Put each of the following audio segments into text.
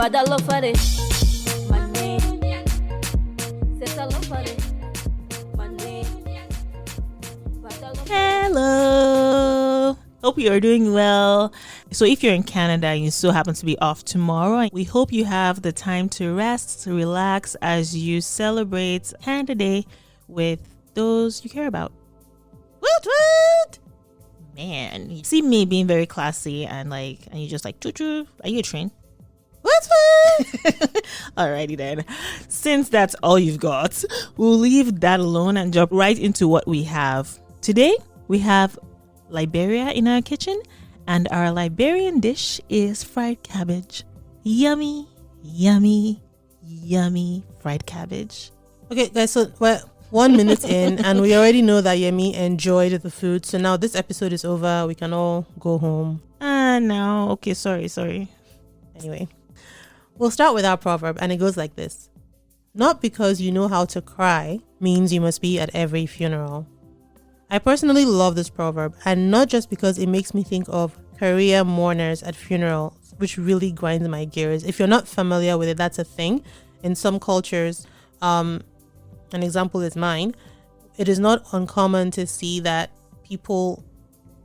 Father love for it. Money. Sister love for it. Money. Father love for it. Hello. Hope you are doing well. So if you're in Canada and you so happen to be off tomorrow, we hope you have the time to rest, to relax as you celebrate Canada Day with those you care about. Woot! Man, you see me being very classy and you just like, choo-choo, are you a train? Woot! Alrighty then. Since that's all you've got, we'll leave that alone and jump right into what we have. Today, we have Liberia in our kitchen, and our Liberian dish is fried cabbage. Yummy, yummy, yummy fried cabbage. Okay, guys, so we're 1 minute in, and we already know that Yemi enjoyed the food. So now this episode is over. We can all go home. No. Okay, sorry. Anyway, we'll start with our proverb, and it goes like this. Not because you know how to cry means you must be at every funeral. I personally love this proverb, and not just because it makes me think of career mourners at funerals, which really grinds my gears. If you're not familiar with it, that's a thing. In some cultures, an example is mine. It is not uncommon to see that people,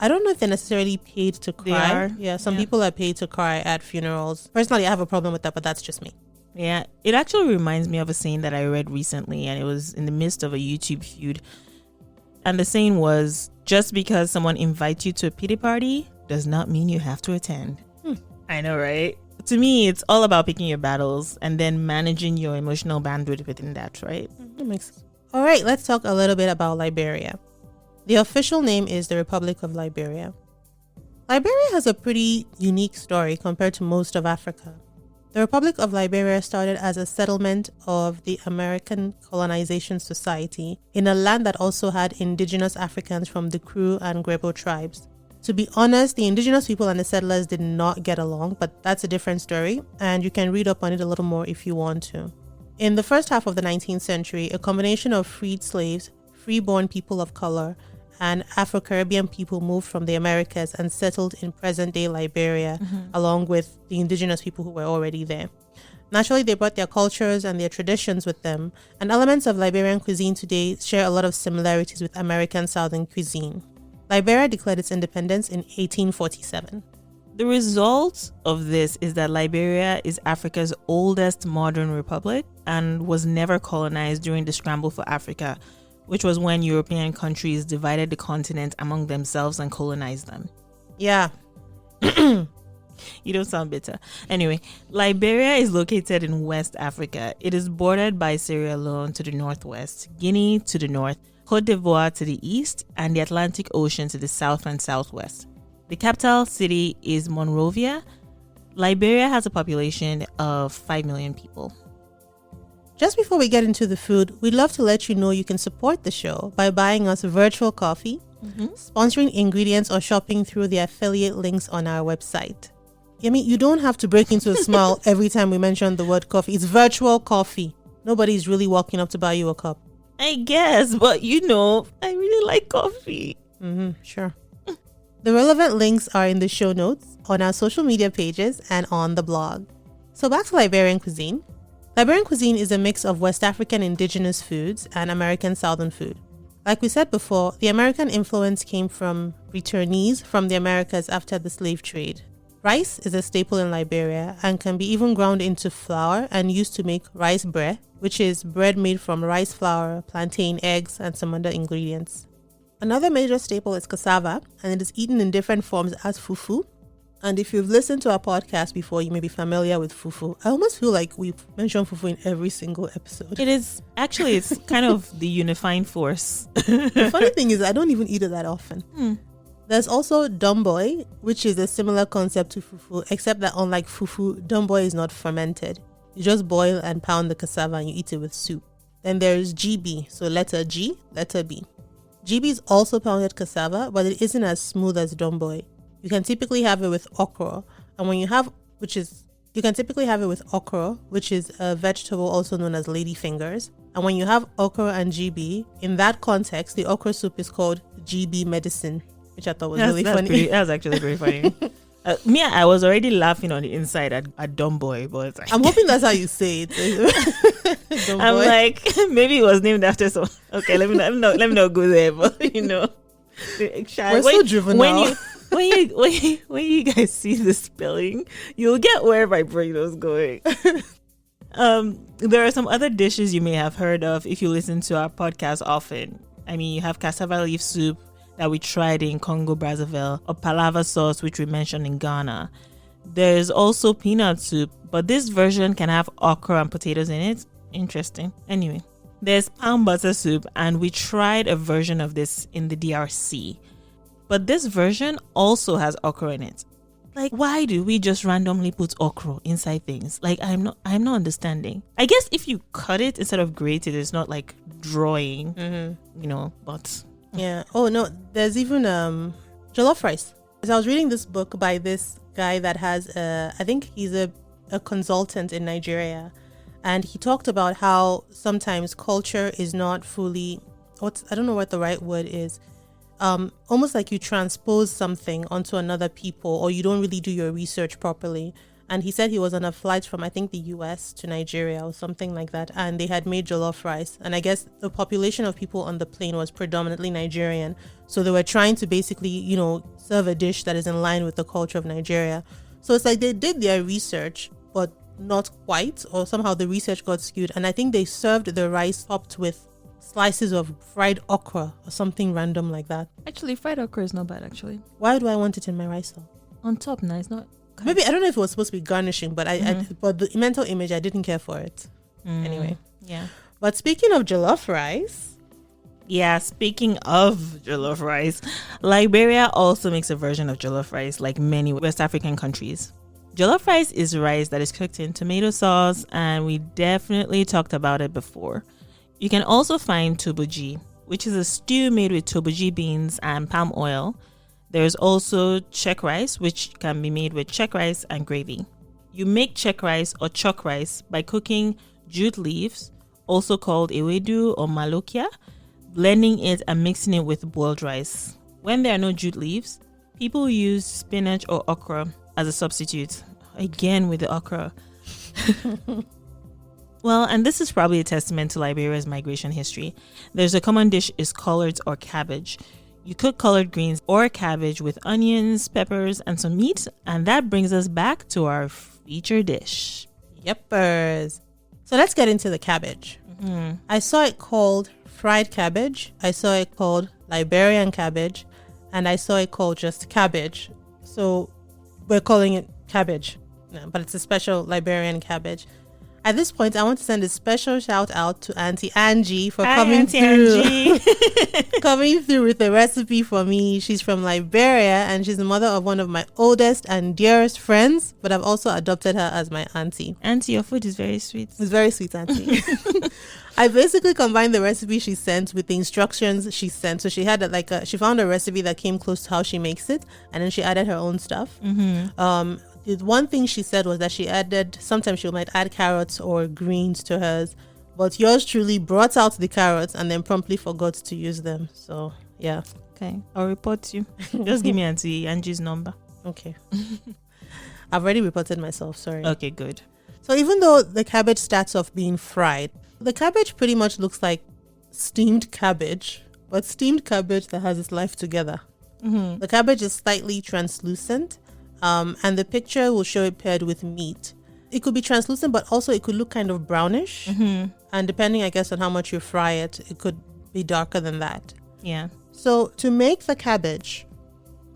I don't know if they're necessarily paid to cry. Some people are paid to cry at funerals. Personally, I have a problem with that, but that's just me. Yeah, it actually reminds me of a saying that I read recently, and it was in the midst of a YouTube feud. And the saying was, just because someone invites you to a pity party does not mean you have to attend. I know, right? To me, it's all about picking your battles and then managing your emotional bandwidth within that, right? That makes sense. All right, let's talk a little bit about Liberia. The official name is the Republic of Liberia. Liberia has a pretty unique story compared to most of Africa. The Republic of Liberia started as a settlement of the American Colonization Society in a land that also had indigenous Africans from the Kru and Grebo tribes. To be honest, the indigenous people and the settlers did not get along, but that's a different story, and you can read up on it a little more if you want to. In the first half of the 19th century, a combination of freed slaves, free-born people of color, and Afro-Caribbean people moved from the Americas and settled in present-day Liberia, along with the indigenous people who were already there. Naturally, they brought their cultures and their traditions with them, and elements of Liberian cuisine today share a lot of similarities with American Southern cuisine. Liberia declared its independence in 1847. The result of this is that Liberia is Africa's oldest modern republic and was never colonized during the scramble for Africa, which was when European countries divided the continent among themselves and colonized them. Yeah. You don't sound bitter. Anyway, Liberia is located in West Africa. It is bordered by Sierra Leone to the northwest, Guinea to the north, Cote d'Ivoire to the east, and the Atlantic Ocean to the south and southwest. The capital city is Monrovia. Liberia has a population of 5 million people. Just before we get into the food, we'd love to let you know you can support the show by buying us virtual coffee, sponsoring ingredients, or shopping through the affiliate links on our website. I mean, you don't have to break into a smile every time we mention the word coffee. It's virtual coffee. Nobody's really walking up to buy you a cup. I guess, but I really like coffee. Sure. The relevant links are in the show notes, on our social media pages, and on the blog. So back to Liberian cuisine. Liberian cuisine is a mix of West African indigenous foods and American Southern food. Like we said before, the American influence came from returnees from the Americas after the slave trade. Rice is a staple in Liberia and can be even ground into flour and used to make rice bread, which is bread made from rice flour, plantain, eggs, and some other ingredients. Another major staple is cassava, and it is eaten in different forms as fufu. And if you've listened to our podcast before, you may be familiar with fufu. I almost feel like we've mentioned fufu in every single episode. It is. Actually, it's kind of the unifying force. The funny thing is, I don't even eat it that often. There's also dumboy, which is a similar concept to fufu, except that unlike fufu, dumboy is not fermented. You just boil and pound the cassava and you eat it with soup. Then there's GB, so letter G, letter B. GB is also pounded cassava, but it isn't as smooth as dumboy. You can typically have it with okra, which is a vegetable also known as ladyfingers. And when you have okra and GB, in that context, the okra soup is called GB medicine, which I thought was really funny. That was actually very funny. Me, I was already laughing on the inside at Dumb Boy, but I'm hoping that's how you say it. Dumb I'm boy. like, maybe it was named after some. Okay, let me not go there, but you know, We're so juvenile. when you guys see the spelling, you'll get where my brain was going. There are some other dishes you may have heard of if you listen to our podcast often. I mean, you have cassava leaf soup that we tried in Congo Brazzaville, or palava sauce, which we mentioned in Ghana. There's also peanut soup, but this version can have okra and potatoes in it. Interesting. Anyway, there's palm butter soup, and we tried a version of this in the DRC. But this version also has okra in it. Like, why do we just randomly put okra inside things? Like, I'm not understanding. I guess if you cut it instead of grate it, it's not like drawing, you know, but... Yeah. Oh, no, there's even jollof rice. So I was reading this book by this guy that has, I think he's a consultant in Nigeria. And he talked about how sometimes culture is not fully, I don't know what the right word is. Almost like you transpose something onto another people, or you don't really do your research properly. And he said he was on a flight from, I think, the US to Nigeria or something like that. And they had made jollof rice. And I guess the population of people on the plane was predominantly Nigerian. So they were trying to basically, you know, serve a dish that is in line with the culture of Nigeria. So it's like they did their research, but not quite, or somehow the research got skewed. And I think they served the rice topped with slices of fried okra or something random like that. Actually, fried okra is not bad, actually. Why do I want it in my rice though? On top, no, it's not. Maybe, I don't know if it was supposed to be garnishing, but but the mental image, I didn't care for it. Anyway. Yeah. But speaking of jollof rice. Yeah, speaking of jollof rice, Liberia also makes a version of jollof rice like many West African countries. Jollof rice is rice that is cooked in tomato sauce, and we definitely talked about it before. You can also find toboji, which is a stew made with toboji beans and palm oil. There's also check rice, which can be made with check rice and gravy. You make check rice or chok rice by cooking jute leaves, also called ewedu or malokia, blending it and mixing it with boiled rice. When there are no jute leaves, people use spinach or okra as a substitute. Again with the okra. Well, and this is probably a testament to Liberia's migration history. There's a common dish is collards or cabbage. You cook collard greens or cabbage with onions, peppers, and some meat, and that brings us back to our feature dish. Yepers. So let's get into the cabbage. I saw it called fried cabbage. I saw it called Liberian cabbage, and I saw it called just cabbage. So we're calling it cabbage, but it's a special Liberian cabbage. At this point, I want to send a special shout out to Auntie Angie for coming through with a recipe for me. She's from Liberia, and she's the mother of one of my oldest and dearest friends, but I've also adopted her as my auntie. Auntie, your food is very sweet. It's very sweet, Auntie. I basically combined the recipe she sent with the instructions she sent. So she had she found a recipe that came close to how she makes it, and then she added her own stuff. The one thing she said was that sometimes she might add carrots or greens to hers, but yours truly brought out the carrots and then promptly forgot to use them. So yeah. Okay, I'll report you. Just give me Auntie Angie's number. Okay. I've already reported myself, sorry. Okay, good. So even though the cabbage starts off being fried, the cabbage pretty much looks like steamed cabbage, but steamed cabbage that has its life together. The cabbage is slightly translucent. And the picture will show it paired with meat. It could be translucent, but also it could look kind of brownish. And depending, I guess, on how much you fry it, it could be darker than that. Yeah. So to make the cabbage,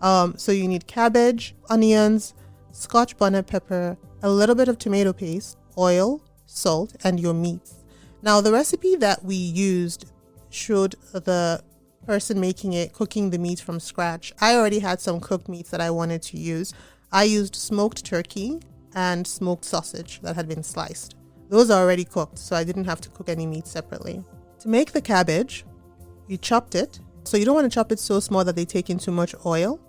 so you need cabbage, onions, Scotch bonnet pepper, a little bit of tomato paste, oil, salt, and your meats. Now, the recipe that we used showed the person making it cooking the meat from scratch. I already had some cooked meats that I wanted to use. I used smoked turkey and smoked sausage that had been sliced. Those are already cooked, so I didn't have to cook any meat separately. To make the cabbage, you chopped it. So you don't want to chop it so small that they take in too much oil.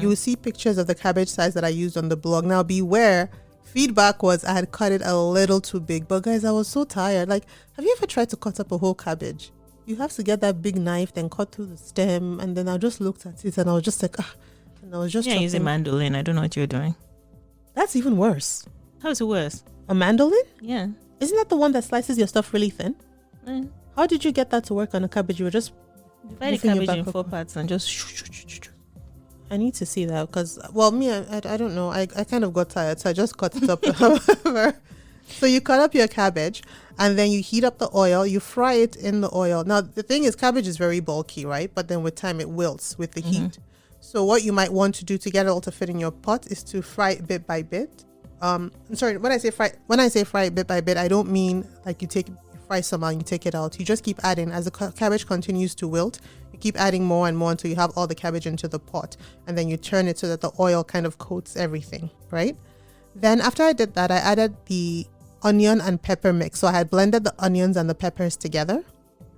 You will see pictures of the cabbage size that I used on the blog. Now beware, feedback was I had cut it a little too big. But guys, I was so tired. Like, have you ever tried to cut up a whole cabbage? You have to get that big knife, then cut through the stem. And then I just looked at it and I was just like, No, it's just Yeah, using mandolin. I don't know what you're doing. That's even worse. How is it worse? A mandolin? Yeah. Isn't that the one that slices your stuff really thin? How did you get that to work on a cabbage? You were just divide the cabbage in 4 parts and just. I need to see that because, well, me, I don't know. I kind of got tired, so I just cut it up. So you cut up your cabbage and then you heat up the oil. You fry it in the oil. Now, the thing is, cabbage is very bulky, right? But then with time, it wilts with the heat. So what you might want to do to get it all to fit in your pot is to fry it bit by bit. I'm sorry, when I say fry it bit by bit, I don't mean like you fry some and you take it out. You just keep adding as the cabbage continues to wilt. You keep adding more and more until you have all the cabbage into the pot, and then you turn it so that the oil kind of coats everything, right? Then after I did that, I added the onion and pepper mix. So I had blended the onions and the peppers together.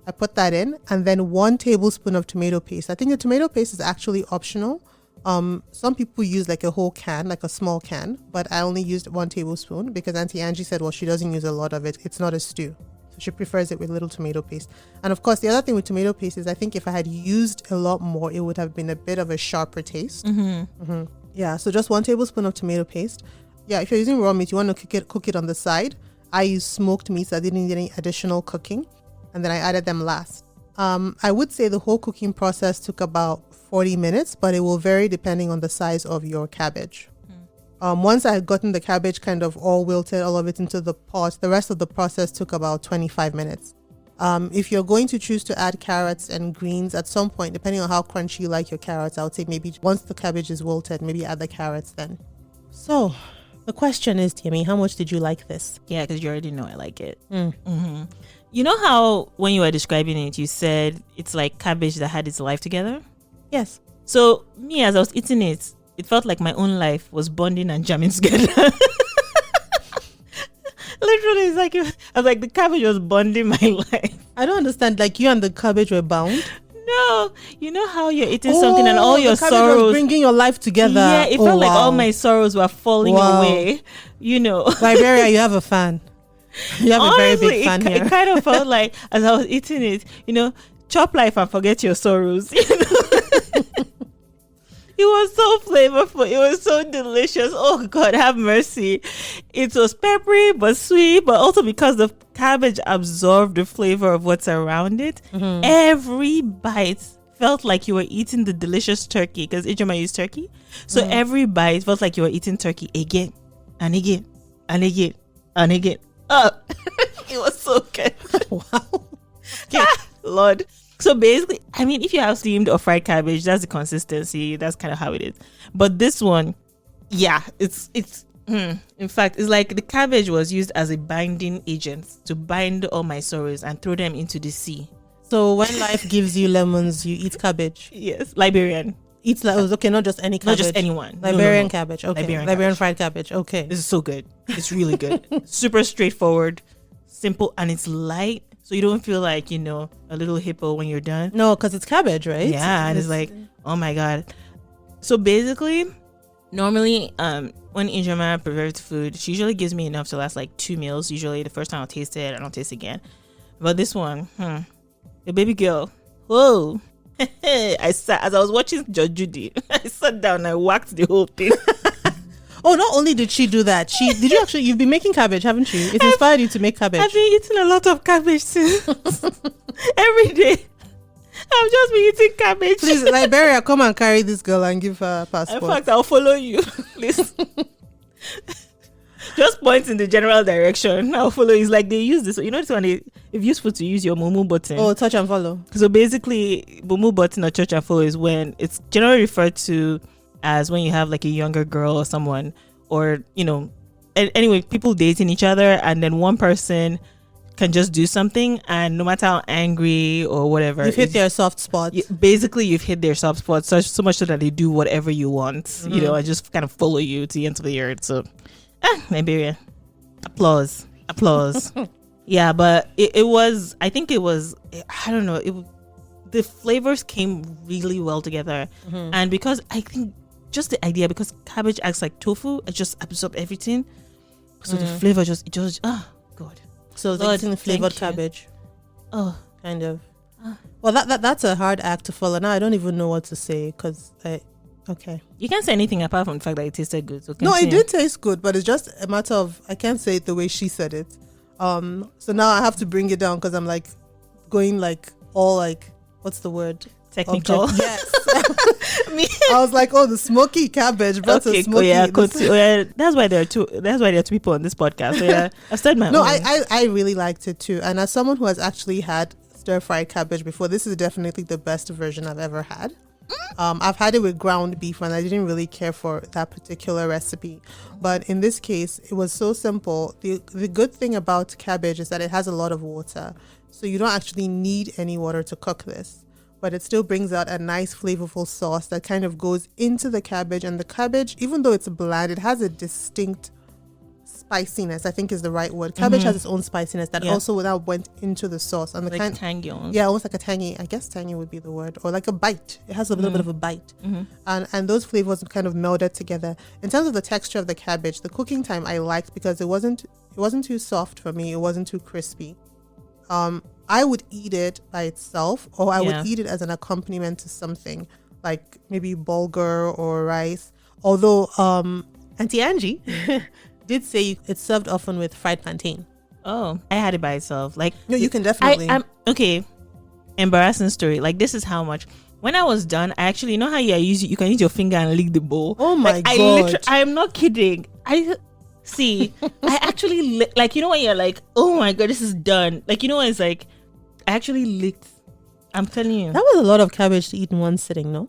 I put that in, and then 1 tablespoon of tomato paste. I think the tomato paste is actually optional. Some people use like a whole can, like a small can, but I only used 1 tablespoon because Auntie Angie said, well, she doesn't use a lot of it. It's not a stew. So she prefers it with little tomato paste. And of course, the other thing with tomato paste is I think if I had used a lot more, it would have been a bit of a sharper taste. Yeah, so just 1 tablespoon of tomato paste. Yeah, if you're using raw meat, you want to cook it on the side. I used smoked meat, so I didn't need any additional cooking. And then I added them last. I would say the whole cooking process took about 40 minutes, but it will vary depending on the size of your cabbage. Once I had gotten the cabbage kind of all wilted, all of it into the pot, the rest of the process took about 25 minutes. If you're going to choose to add carrots and greens at some point, depending on how crunchy you like your carrots, I would say maybe once the cabbage is wilted, maybe add the carrots then. So the question is, Timmy, how much did you like this? Yeah, because you already know I like it. You know how when you were describing it, you said it's like cabbage that had its life together? Yes. So me, as I was eating it, it felt like my own life was bonding and jamming together. Literally, it's like I was like the cabbage was bonding my life. I don't understand. Like you and the cabbage were bound? No, you know how you're eating something and all your the cabbage sorrows was bringing your life together. Yeah, it felt like all my sorrows were falling away. You know, Liberia, you have a fan. You have honestly, a very big fan here. It kind of felt like as I was eating it, you know, chop life and forget your sorrows. You know? It was so flavorful. It was so delicious. Oh God, have mercy. It was peppery but sweet, but also because the cabbage absorbed the flavor of what's around it. Every bite felt like you were eating the delicious turkey because Ijoma used turkey. So every bite felt like you were eating turkey again and again and again and again. Oh, it was so good. Wow. Lord. So basically, I mean, if you have steamed or fried cabbage, that's the consistency. That's kind of how it is. But this one, yeah, it's in fact, it's like the cabbage was used as a binding agent to bind all my sorrows and throw them into the sea. So when life gives you lemons, you eat cabbage? Yes, Liberian. Okay, not just any cabbage. Not just anyone. Liberian cabbage. Okay. Liberian cabbage. Fried cabbage. Okay. This is so good. It's really good. Super straightforward, simple, and it's light. So you don't feel like, you know, a little hippo when you're done. No, because it's cabbage, right? Yeah, and it's like, oh my God. So basically, normally, when Ijoma prepares food, she usually gives me enough to last like 2 meals. Usually the first time I'll taste it, I don't taste it again. But this one, the baby girl, whoa. As I was watching Judge Judy, I sat down and I whacked the whole thing. Oh, not only did she do that, you've been making cabbage, haven't you? It inspired you to make cabbage. I've been eating a lot of cabbage since. Every day. I've just been eating cabbage. Please, Liberia, come and carry this girl and give her a passport. In fact, I'll follow you. Please. Just point in the general direction. I'll follow. It's like they use this. You know, it's when it's useful to use your Mumu button. Oh, touch and follow. So basically, Mumu button or touch and follow is when it's generally referred to as when you have like a younger girl or someone, or, you know, anyway, people dating each other, and then one person can just do something, and no matter how angry or whatever, you've hit their soft spot. Basically, you've hit their soft spot so much so that they do whatever you want, you know, and just kind of follow you to the end of the earth. So, Liberia, applause. Yeah, but it was, I think it was, I don't know, the flavors came really well together, and because I think just the idea, because cabbage acts like tofu, it just absorbs everything, so the flavor just God. So it's eating flavored cabbage. Oh, kind of. Well, that's a hard act to follow. Now I don't even know what to say, because Okay. You can't say anything apart from the fact that it tasted good. So No, it continue. did taste good, but it's just a matter of I can't say it the way she said it. So now I have to bring it down because I'm like going like all like what's the word? Technical. Yes. I was like, oh, the smoky cabbage, but Okay, a smoky. That's why there are two. That's why there are two people on this podcast. So yeah, I've said my No, own. I really liked it too. And as someone who has actually had stir fried cabbage before, this is definitely the best version I've ever had. I've had it with ground beef and I didn't really care for that particular recipe. But in this case, it was so simple. The good thing about cabbage is that it has a lot of water. So you don't actually need any water to cook this. But it still brings out a nice flavorful sauce that kind of goes into the cabbage. And the cabbage, even though it's bland, it has a distinct spiciness, I think is the right word. Cabbage has its own spiciness that also now went into the sauce. And the like tangy. yeah, almost like a tangy, I guess tangy would be the word, or like a bite. It has a little bit of a bite. And those flavors kind of melded together. In terms of the texture of the cabbage, the cooking time I liked because it wasn't too soft for me. It wasn't too crispy. I would eat it by itself, or I would eat it as an accompaniment to something like maybe bulgur or rice. Although Auntie Angie did say it's served often with fried plantain. Oh, I had it by itself. Like No, you can definitely. I'm okay. Embarrassing story. Like this is how much. When I was done, I actually, you know how you can use your finger and lick the bowl. Oh my God! God! I'm not kidding. See, I actually like, you know when you're like, oh my God, this is done. Like, you know, it's like, I actually licked. I'm telling you. That was a lot of cabbage to eat in one sitting, no?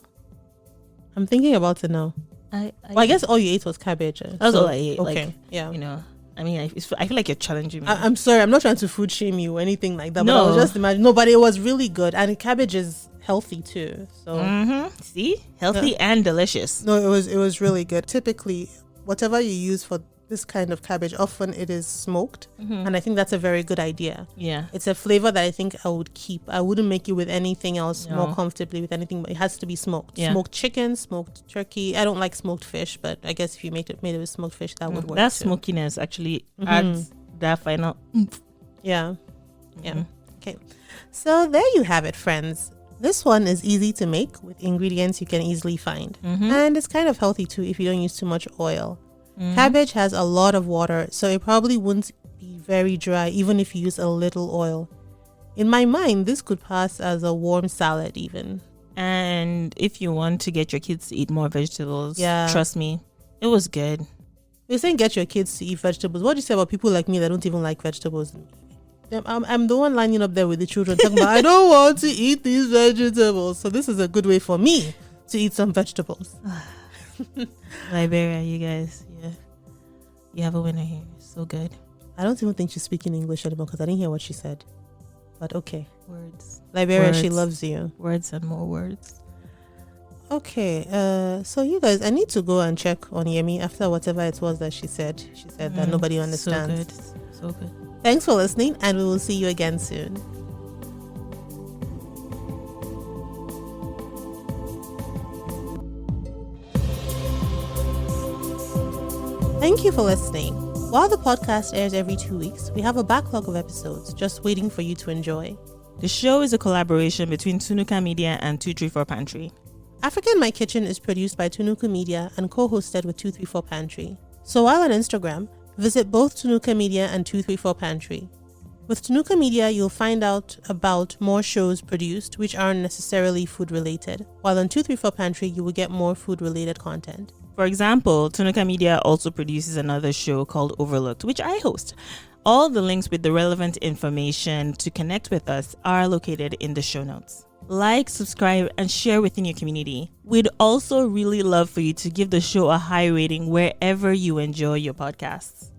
I'm thinking about it now. I guess all you ate was cabbage. That's all I ate. Okay, like, yeah. You know, I mean, I feel like you're challenging me. I'm sorry, I'm not trying to food shame you or anything like that. No. But I was just imagining. No, but it was really good, and cabbage is healthy too. So See, healthy and delicious. no, it was really good. Typically, whatever you use for this kind of cabbage, often it is smoked, and I think that's a very good idea. Yeah. It's a flavor that I think I would keep. I wouldn't make it with anything else more comfortably with anything, but it has to be smoked. Yeah. Smoked chicken, smoked turkey. I don't like smoked fish, but I guess if you made it with smoked fish, that would work. That too. smokiness actually adds that final oomph. Yeah. Okay. So there you have it, friends. This one is easy to make with ingredients you can easily find. And it's kind of healthy too if you don't use too much oil. Cabbage has a lot of water, so it probably wouldn't be very dry even if you use a little oil. In my mind, this could pass as a warm salad even. And if you want to get your kids to eat more vegetables, Yeah. trust me, it was good. You're saying get your kids to eat vegetables. What do you say about people like me that don't even like vegetables? I'm the one lining up there with the children talking about, I don't want to eat these vegetables. So this is a good way for me to eat some vegetables. Liberia, you guys, you have a winner here. So good. I don't even think she's speaking English anymore because I didn't hear what she said. But okay. Words. Liberia, she Words. loves you. Words and more words. Okay, so you guys, I need to go and check on Yemi after whatever it was that she said. She said that nobody understands. So good. Thanks for listening, and we will see you again soon. Thank you for listening. While the podcast airs every 2 weeks, we have a backlog of episodes just waiting for you to enjoy. The show is a collaboration between Tunuka Media and 234 Pantry. Africa in My Kitchen is produced by Tunuka Media and co-hosted with 234 Pantry. So while on Instagram, visit both Tunuka Media and 234 Pantry. With Tunuka Media, you'll find out about more shows produced which aren't necessarily food related, while on 234 Pantry, you will get more food related content. For example, Tunuka Media also produces another show called Overlooked, which I host. All the links with the relevant information to connect with us are located in the show notes. Like, subscribe, and share within your community. We'd also really love for you to give the show a high rating wherever you enjoy your podcasts.